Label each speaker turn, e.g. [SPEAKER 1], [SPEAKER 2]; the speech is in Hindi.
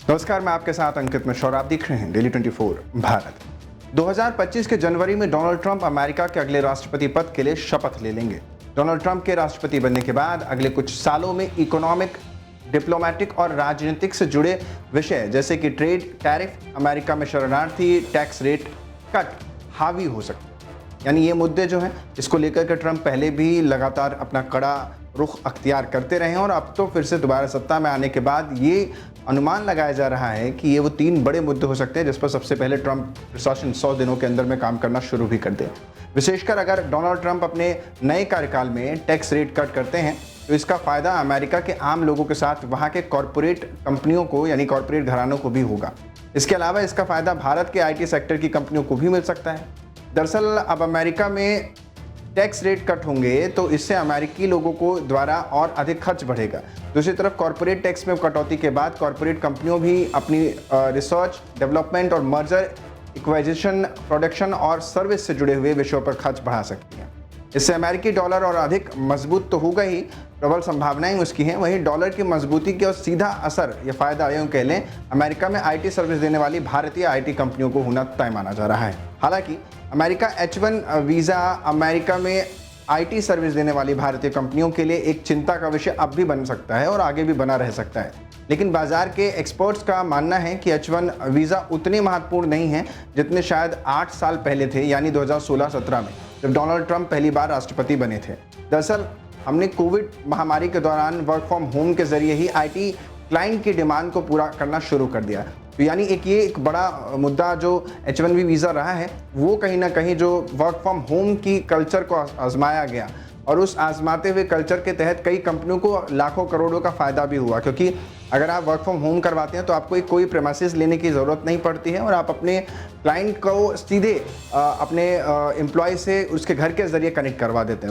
[SPEAKER 1] नमस्कार, मैं आपके साथ अंकित मिश्रा और आप देख रहे हैं डेली 24 भारत। 2025 के जनवरी में डोनाल्ड ट्रंप अमेरिका के अगले राष्ट्रपति पद के लिए शपथ ले लेंगे। डोनाल्ड ट्रंप के राष्ट्रपति बनने के बाद अगले कुछ सालों में इकोनॉमिक, डिप्लोमेटिक और राजनीतिक से जुड़े विषय जैसे कि ट्रेड, टैरिफ, अमेरिका में शरणार्थी, टैक्स रेट कट हावी हो सकते हैं। यानी ये मुद्दे जो हैं, इसको लेकर के ट्रंप पहले भी लगातार अपना कड़ा रुख अख्तियार करते रहे हैं और अब तो फिर से दोबारा सत्ता में आने के बाद ये अनुमान लगाया जा रहा है कि ये वो 3 बड़े मुद्दे हो सकते हैं जिस पर सबसे पहले ट्रंप प्रशासन 100 दिनों के अंदर में काम करना शुरू भी कर दे। विशेषकर अगर डोनाल्ड ट्रंप अपने नए कार्यकाल में टैक्स रेट कट करते हैं तो इसका फ़ायदा अमेरिका के आम लोगों के साथ वहाँ के कॉरपोरेट कंपनियों को यानी कॉरपोरेट घरानों को भी होगा। इसके अलावा इसका फ़ायदा भारत के IT सेक्टर की कंपनियों को भी मिल सकता है। दरअसल अब अमेरिका में टैक्स रेट कट होंगे तो इससे अमेरिकी लोगों को द्वारा और अधिक खर्च बढ़ेगा। दूसरी तरफ कॉरपोरेट टैक्स में कटौती के बाद कॉरपोरेट कंपनियों भी अपनी रिसर्च, डेवलपमेंट और मर्जर, इक्वाइजिशन, प्रोडक्शन और सर्विस से जुड़े हुए विषयों पर खर्च बढ़ा सकती हैं। इससे अमेरिकी डॉलर और अधिक मजबूत तो होगा ही, प्रबल संभावनाएं उसकी हैं। वहीं डॉलर की मजबूती के और सीधा असर या फायदा यूँ कह लें अमेरिका में IT सर्विस देने वाली भारतीय IT कंपनियों को होना तय माना जा रहा है। हालांकि अमेरिका H1 वीज़ा अमेरिका में IT सर्विस देने वाली भारतीय कंपनियों के लिए एक चिंता का विषय अब भी बन सकता है और आगे भी बना रह सकता है। लेकिन बाजार के एक्सपर्ट्स का मानना है कि H1 वीज़ा उतने महत्वपूर्ण नहीं है जितने शायद 8 साल पहले थे, यानी 2016-17 में जब डोनाल्ड ट्रंप पहली बार राष्ट्रपति बने थे। दरअसल हमने कोविड महामारी के दौरान वर्क फ्रॉम होम के जरिए ही IT क्लाइंट की डिमांड को पूरा करना शुरू कर दिया। तो यानी एक बड़ा मुद्दा जो H1B वीज़ा रहा है वो कहीं ना कहीं जो वर्क फ्रॉम होम की कल्चर को आजमाया गया और उस आजमाते हुए कल्चर के तहत कई कंपनियों को लाखों करोड़ों का फ़ायदा भी हुआ, क्योंकि अगर आप वर्क फ्रॉम होम करवाते हैं तो आपको कोई प्रेमाइसेस लेने की ज़रूरत नहीं पड़ती है और आप अपने क्लाइंट को सीधे अपने एम्प्लॉय से उसके घर के ज़रिए कनेक्ट करवा देते हैं।